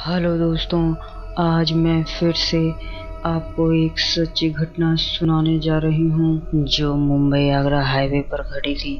Hello दोस्तों, आज मैं फिर से आपको एक सच्ची घटना सुनाने जा रही हूँ जो मुंबई आगरा हाईवे पर घटी थी।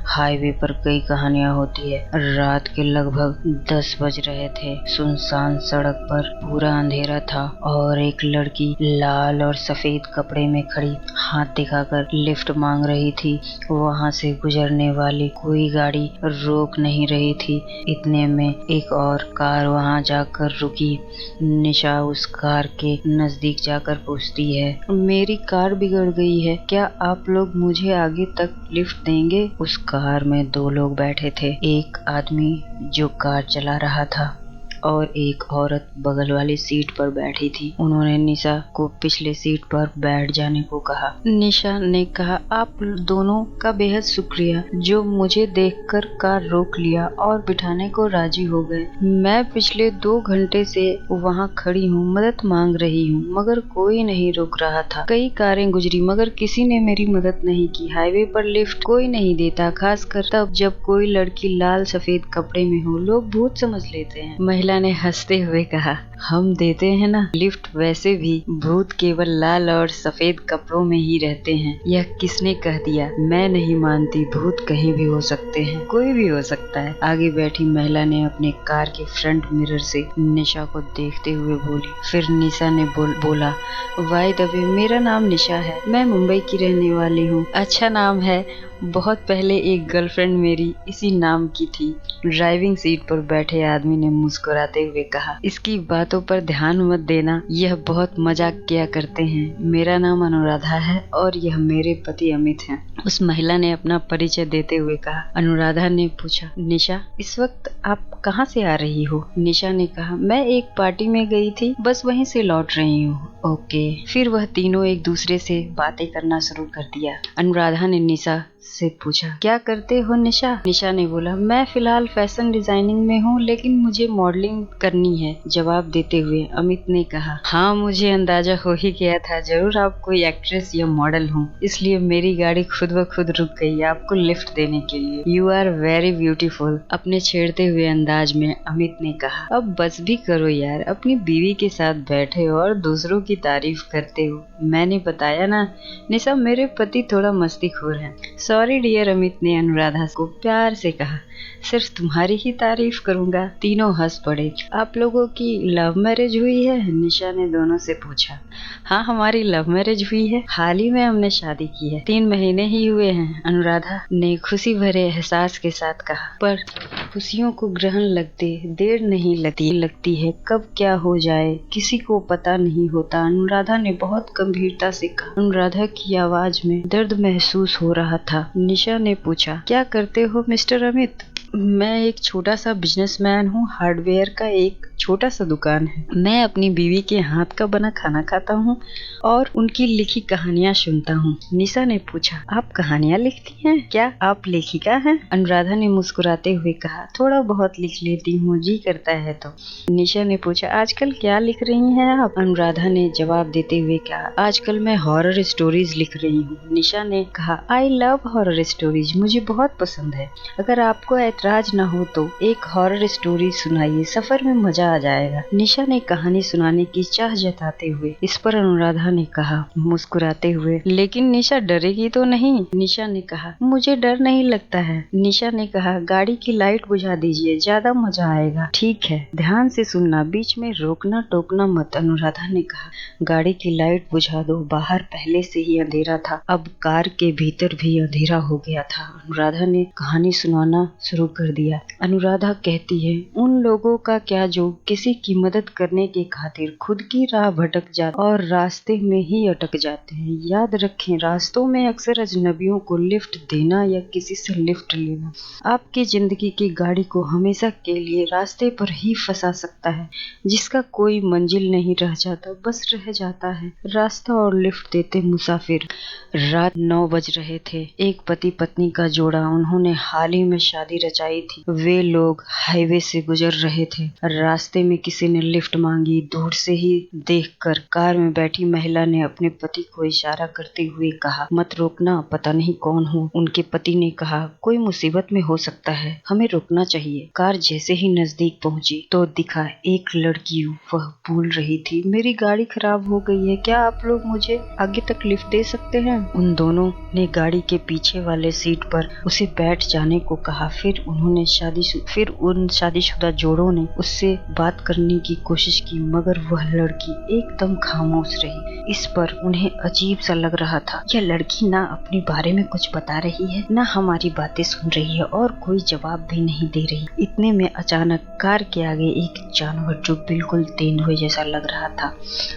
हाईवे पर कई कहानियाँ होती है। रात के लगभग 10 बज रहे थे। सुनसान सड़क पर पूरा अंधेरा था और एक लड़की लाल और सफेद कपड़े में खड़ी हाथ दिखाकर लिफ्ट मांग रही थी। वहाँ से गुजरने वाली कोई गाड़ी रोक नहीं रही थी। इतने में एक और कार वहाँ जाकर रुकी। निशा उस कार के नजदीक जाकर पूछती है, मेरी कार बिगड़ गई है, क्या आप लोग मुझे आगे तक लिफ्ट देंगे? उस कार में 2 लोग बैठे थे, एक आदमी जो कार चला रहा था और एक औरत बगल वाली सीट पर बैठी थी। उन्होंने निशा को पिछले सीट पर बैठ जाने को कहा। निशा ने कहा, आप दोनों का बेहद शुक्रिया जो मुझे देखकर कार रोक लिया और बिठाने को राजी हो गए। मैं पिछले 2 घंटे से वहाँ खड़ी हूँ, मदद मांग रही हूँ, मगर कोई नहीं रोक रहा था। कई कारें गुजरी मगर किसी ने मेरी मदद नहीं की। हाईवे पर लिफ्ट कोई नहीं देता, खासकर तब जब कोई लड़की लाल सफेद कपड़े में हो। लोग भूत समझ लेते हैं। महिला ने हंसते हुए कहा, हम देते हैं ना लिफ्ट, वैसे भी भूत केवल लाल और सफेद कपड़ों में ही रहते हैं। यह किसने कह दिया? मैं नहीं मानती, भूत कहीं भी हो सकते हैं, कोई भी हो सकता है। आगे बैठी महिला ने अपने कार के फ्रंट मिरर से निशा को देखते हुए बोली। फिर निशा ने बोला, बाय द वे, मेरा नाम निशा है, मैं मुंबई की रहने वाली हूँ। अच्छा नाम है, बहुत पहले एक गर्लफ्रेंड मेरी इसी नाम की थी। ड्राइविंग सीट पर बैठे आदमी ने मुस्कुराते हुए कहा, इसकी बातों पर ध्यान मत देना, यह बहुत मजाक किया करते हैं। मेरा नाम अनुराधा है और यह मेरे पति अमित हैं। उस महिला ने अपना परिचय देते हुए कहा। अनुराधा ने पूछा, निशा, इस वक्त आप कहाँ से आ रही हो? निशा ने कहा, मैं एक पार्टी में गई थी, बस वहीं से लौट रही हूँ। ओके। फिर वह तीनों एक दूसरे से बातें करना शुरू कर दिया। अनुराधा ने निशा से पूछा, क्या करते हो निशा? निशा ने बोला, मैं फिलहाल फैशन डिजाइनिंग में हूँ, लेकिन मुझे मॉडलिंग करनी है। जवाब देते हुए अमित ने कहा, हाँ मुझे अंदाजा हो ही गया था, जरूर आप कोई एक्ट्रेस या मॉडल हो, इसलिए मेरी गाड़ी खुद ब खुद रुक गई आपको लिफ्ट देने के लिए। यू आर वेरी ब्यूटीफुल, अपने छेड़ते हुए अंदाज में अमित ने कहा। अब बस भी करो यार, अपनी बीवी के साथ बैठे हो और दूसरों की तारीफ करते हो। मैंने बताया ना निशा, मेरे पति थोड़ा मस्तीखोर हैं। सॉरी डियर, अमित ने अनुराधा को प्यार से कहा, सिर्फ तुम्हारी ही तारीफ करूंगा। तीनों हंस पड़े। आप लोगों की लव मैरिज हुई है? निशा ने दोनों से पूछा। हाँ, हमारी लव मैरिज हुई है, हाल ही में हमने शादी की है, 3 महीने ही हुए हैं, अनुराधा ने खुशी भरे एहसास के साथ कहा। पर खुशियों को ग्रहण लगते देर नहीं लगती है, कब क्या हो जाए किसी को पता नहीं होता, अनुराधा ने बहुत गंभीरता से कहा। अनुराधा की आवाज में दर्द महसूस हो रहा था। निशा ने पूछा, क्या करते हो मिस्टर अमित? मैं एक छोटा सा बिजनेसमैन हूँ, हार्डवेयर का एक छोटा सा दुकान है। मैं अपनी बीवी के हाथ का बना खाना खाता हूँ और उनकी लिखी कहानियाँ सुनता हूँ। निशा ने पूछा, आप कहानियाँ लिखती हैं? क्या आप लेखिका हैं? अनुराधा ने मुस्कुराते हुए कहा, थोड़ा बहुत लिख लेती हूँ, जी करता है तो। निशा ने पूछा, आजकल क्या लिख रही हैं आप? अनुराधा ने जवाब देते हुए कहा, आजकल मैं हॉरर स्टोरीज लिख रही हूँ। निशा ने कहा, आई लव हॉरर स्टोरीज, मुझे बहुत पसंद है। अगर आपको ऐतराज न हो तो एक हॉरर स्टोरी सुनाइए, सफर में मजा आ जाएगा। निशा ने कहानी सुनाने की चाह जताते हुए। इस पर अनुराधा ने कहा मुस्कुराते हुए, लेकिन निशा डरेगी तो नहीं? निशा ने कहा, मुझे डर नहीं लगता है। निशा ने कहा, गाड़ी की लाइट बुझा दीजिए, ज्यादा मजा आएगा। ठीक है, ध्यान से सुनना, बीच में रोकना टोकना मत। अनुराधा ने कहा, गाड़ी की लाइट बुझा दो। बाहर पहले से ही अंधेरा था, अब कार के भीतर भी अंधेरा हो गया था। अनुराधा ने कहानी सुनाना शुरू कर दिया। अनुराधा कहती है, उन लोगों का क्या जो किसी की मदद करने के खातिर खुद की राह भटक जाते और रास्ते में ही अटक जाते हैं। याद रखें, रास्तों में अक्सर अजनबियों को लिफ्ट देना या किसी से लिफ्ट लेना आपकी जिंदगी की गाड़ी को हमेशा के लिए रास्ते पर ही फंसा सकता है। जिसका कोई मंजिल नहीं रह जाता, बस रह जाता है रास्ता और लिफ्ट देते मुसाफिर। रात 9 बज रहे थे। एक पति पत्नी का जोड़ा, उन्होंने हाल ही में शादी रचा सच्चाई थी। वे लोग हाईवे से गुजर रहे थे। रास्ते में किसी ने लिफ्ट मांगी। दूर से ही देखकर कार में बैठी महिला ने अपने पति को इशारा करते हुए कहा, मत रोकना, पता नहीं कौन हो। उनके पति ने कहा, कोई मुसीबत में हो सकता है, हमें रुकना चाहिए। कार जैसे ही नजदीक पहुंची तो दिखा एक लड़की। वह बोल रही थी, मेरी गाड़ी खराब हो गई है, क्या आप लोग मुझे आगे तक लिफ्ट दे सकते हैं? उन दोनों ने गाड़ी के पीछे वाले सीट पर उसे बैठ जाने को कहा। फिर उन शादीशुदा जोड़ों ने उससे बात करने की कोशिश की, मगर वह लड़की एकदम खामोश रही। इस पर उन्हें अजीब सा लग रहा था। यह लड़की ना अपने बारे में कुछ बता रही है, ना हमारी बातें सुन रही है और कोई जवाब भी नहीं दे रही। इतने में अचानक कार के आगे एक जानवर जो बिल्कुल तेंदुए जैसा लग रहा था,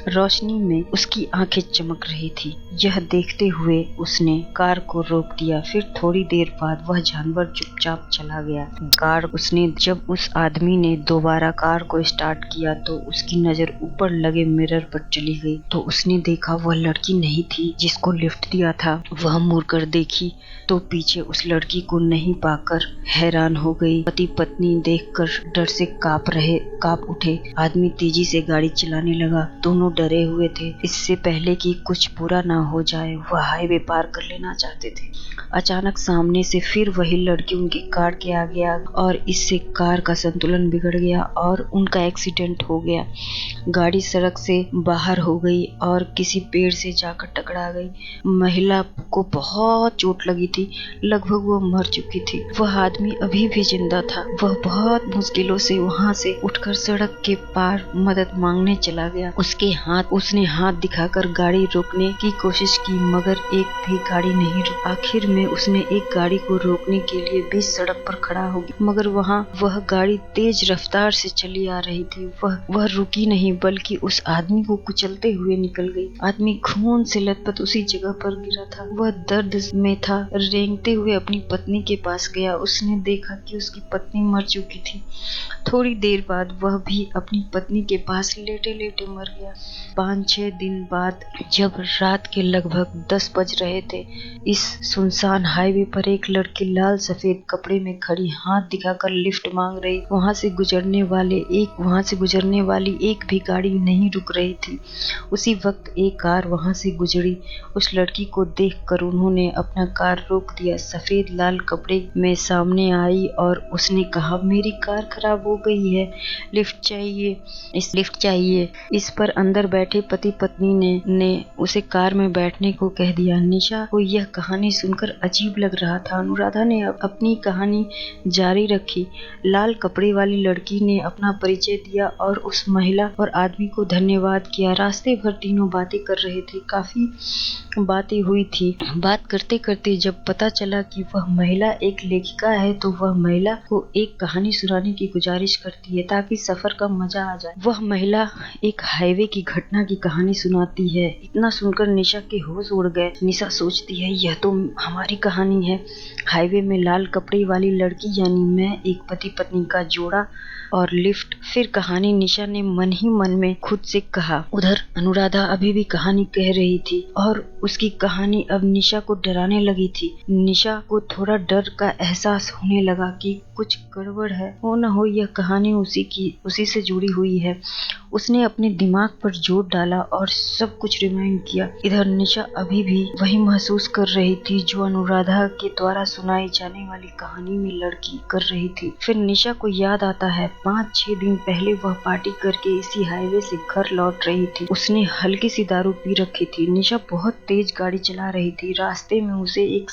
रोशनी में उसकी आंखें चमक रही थी। यह देखते हुए उसने कार को रोक दिया। फिर थोड़ी देर बाद वह जानवर चुपचाप चला गया। जब उस आदमी ने दोबारा कार को स्टार्ट किया तो उसकी नजर ऊपर लगे मिरर पर चली गई। तो उसने देखा वह लड़की नहीं थी जिसको लिफ्ट दिया था। वह मुड़कर देखी तो पीछे उस लड़की को नहीं पाकर हैरान हो गई। पति पत्नी देखकर डर से कांप उठे। आदमी तेजी से गाड़ी चलाने लगा। दोनों डरे हुए थे। इससे पहले कि कुछ बुरा ना हो जाए वह हाईवे पार कर लेना चाहते थे। अचानक सामने से फिर वही लड़की उनकी कार के आगे आ गई और इससे कार का संतुलन बिगड़ गया और उनका एक्सीडेंट हो गया। गाड़ी सड़क से बाहर हो गई और किसी पेड़ से जाकर टकरा गई। महिला को बहुत चोट लगी थी, लगभग वह मर चुकी थी। वह आदमी अभी भी जिंदा था। वह बहुत मुश्किलों से वहां से उठकर सड़क के पार मदद मांगने चला गया। उसने हाथ दिखाकर गाड़ी रोकने की कोशिश की, मगर एक भी गाड़ी नहीं रुकी। आखिर में उसने एक गाड़ी को रोकने के लिए बीच सड़क पर खड़ा हो गया, मगर वहां वह गाड़ी तेज रफ्तार से चली आ रही थी। वह रुकी नहीं बल्कि उस आदमी को कुचलते हुए निकल गई। आदमी खून से लथपथ उसी जगह पर गिरा था। वह दर्द में था। रेंगते हुए अपनी पत्नी के पास गया। उसने देखा कि उसकी पत्नी मर चुकी थी। थोड़ी देर बाद वह भी अपनी पत्नी के पास लेटे लेटे मर गया। 5-6 दिन बाद जब रात के लगभग 10 बज रहे थे, इस सुनसान हाईवे पर एक लड़की लाल सफेद कपड़े में खड़ी हाथ दिखाकर लिफ्ट मांग रही। वहां से गुजरने वाली एक भी गाड़ी नहीं रुक रही थी। उसी वक्त एक कार वहां से गुजरी। उस लड़की को देखकर उन्होंने अपना कार रोक दिया। सफेद लाल कपड़े में सामने आई और उसने कहा, मेरी कार खराब हो गई है, लिफ्ट चाहिए। इस पर अंदर बैठे पति पत्नी ने उसे कार में बैठने को कह दिया। निशा को यह कहानी सुनकर अजीब लग रहा था। अनुराधा ने अपनी कहानी जारी रखी। लाल कपड़े वाली लड़की ने अपना परिचय दिया और उस महिला और आदमी को धन्यवाद किया। रास्ते भर तीनों बातें कर रहे थे। काफी बातें हुई थी। बात करते करते जब पता चला कि वह महिला एक लेखिका है तो वह महिला को एक कहानी सुनाने की गुजारिश करती है ताकि सफर का मजा आ जाए। वह महिला एक हाईवे की घटना की कहानी सुनाती है। इतना सुनकर निशा के होश उड़ गए। निशा सोचती है, यह तो हमारी कहानी है। हाईवे में लाल कपड़े वाली लड़की यानी मैं, एक पति पत्नी का जोड़ा और लिफ्ट। फिर कहानी निशा ने मन ही मन में खुद से कहा। उधर अनुराधा अभी भी कहानी कह रही थी और उसकी कहानी अब निशा को डराने लगी थी। निशा को थोड़ा डर का एहसास होने लगा कि कुछ गड़बड़ है। हो न हो यह कहानी उसी से जुड़ी हुई है। उसने अपने दिमाग पर जोर डाला और सब कुछ रिमाइंड किया। इधर निशा अभी भी वही महसूस कर रही थी जो अनुराधा के द्वारा सुनाई जाने वाली कहानी में लड़की कर रही थी। फिर निशा को याद आता है 5-6 दिन पहले वह पार्टी करके इसी हाईवे से घर लौट रही थी। उसने हल्की सी दारू पी रखी थी। निशा बहुत तेज गाड़ी चला रही थी। रास्ते में उसे एक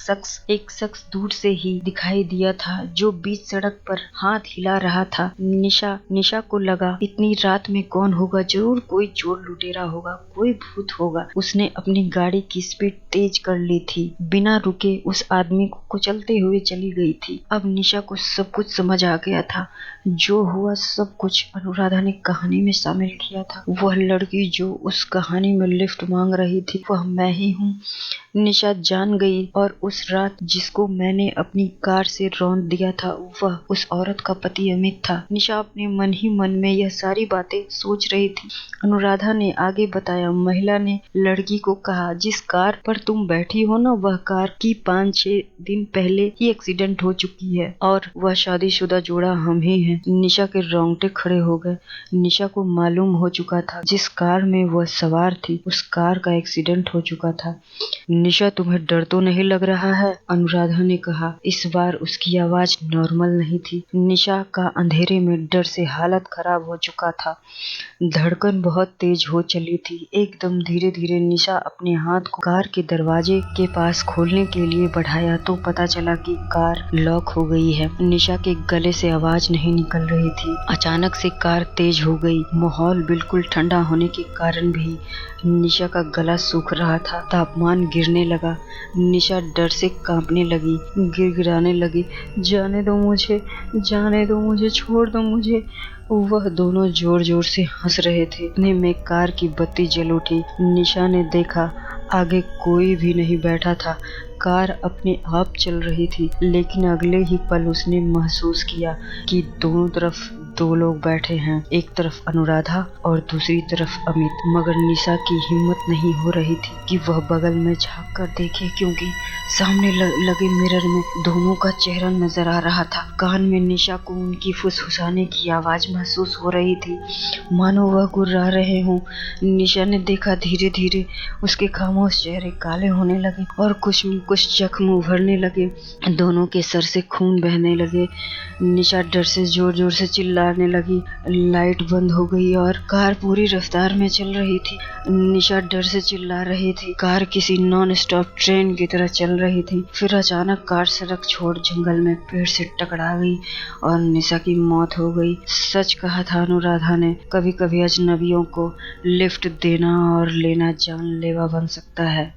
शख्स दूर से ही दिखाई दिया था जो बीच सड़क पर हाथ हिला रहा था। निशा को लगा इतनी रात में कौन होगा, जरूर कोई चोर लुटेरा होगा, कोई भूत होगा। उसने अपनी गाड़ी की स्पीड तेज कर ली थी। बिना रुके उस आदमी को कुचलते हुए चली गई थी। अब निशा को सब कुछ समझ आ गया था। जो हुआ सब कुछ अनुराधा ने कहानी में शामिल किया था। वह लड़की जो उस कहानी में लिफ्ट मांग रही थी वह मैं ही हूँ। निशा जान गई और उस रात जिसको मैंने अपनी कार से रौंद दिया था वह उस औरत का पति अमित था। निशा अपने मन ही मन में यह सारी बातें सोच सोच रही थी। अनुराधा ने आगे बताया, महिला ने लड़की को कहा, जिस कार पर तुम बैठी हो ना, वह कार की 5-6 दिन पहले ही एक्सीडेंट हो चुकी है और वह शादीशुदा जोड़ा हम ही हैं। निशा के रोंगटे खड़े हो गए। निशा को मालूम हो चुका था जिस कार में वह सवार थी उस कार का एक्सीडेंट हो चुका था। निशा, तुम्हें डर तो नहीं लग रहा है? अनुराधा ने कहा। इस बार उसकी आवाज नॉर्मल नहीं थी। निशा का अंधेरे में डर से हालत खराब हो चुका था। धड़कन बहुत तेज हो चली थी। एकदम धीरे धीरे निशा अपने हाथ को कार के दरवाजे के पास खोलने के लिए बढ़ाया तो पता चला कि कार लॉक हो गई है। निशा के गले से आवाज नहीं निकल रही थी। अचानक से कार तेज हो गई। माहौल बिल्कुल ठंडा होने के कारण भी निशा का गला सूख रहा था। तापमान गिरने लगा। निशा डर से कांपने लगी, गिड़गिड़ाने लगी। जाने दो मुझे, जाने दो मुझे, छोड़ दो मुझे। वह दोनों जोर जोर से हंस रहे थे। इतने में कार की बत्ती जल उठी। निशा ने देखा आगे कोई भी नहीं बैठा था। कार अपने आप चल रही थी, लेकिन अगले ही पल उसने महसूस किया कि दोनों तरफ 2 लोग बैठे हैं। एक तरफ अनुराधा और दूसरी तरफ अमित। मगर निशा की हिम्मत नहीं हो रही थी कि वह बगल में झांक कर देखे, क्योंकि सामने लगे मिरर में दोनों का चेहरा नजर आ रहा था। कान में निशा को उनकी फुसफुसाने की आवाज महसूस हो रही थी, मानो वह गुर्रा रहे हों। निशा ने देखा धीरे धीरे उसके खामोश चेहरे काले होने लगे और कुछ में कुछ जख्म उभरने लगे। दोनों के सर से खून बहने लगे। निशा डर से जोर जोर से चिल्लाने लगी। लाइट बंद हो गई और कार पूरी रफ्तार में चल रही थी। निशा डर से चिल्ला रही थी। कार किसी नॉन स्टॉप ट्रेन की तरह चल रही थी। फिर अचानक कार सड़क छोड़ जंगल में पेड़ से टकरा गई और निशा की मौत हो गई। सच कहा था अनुराधा ने, कभी कभी अजनबियों को लिफ्ट देना और लेना जानलेवा बन सकता है।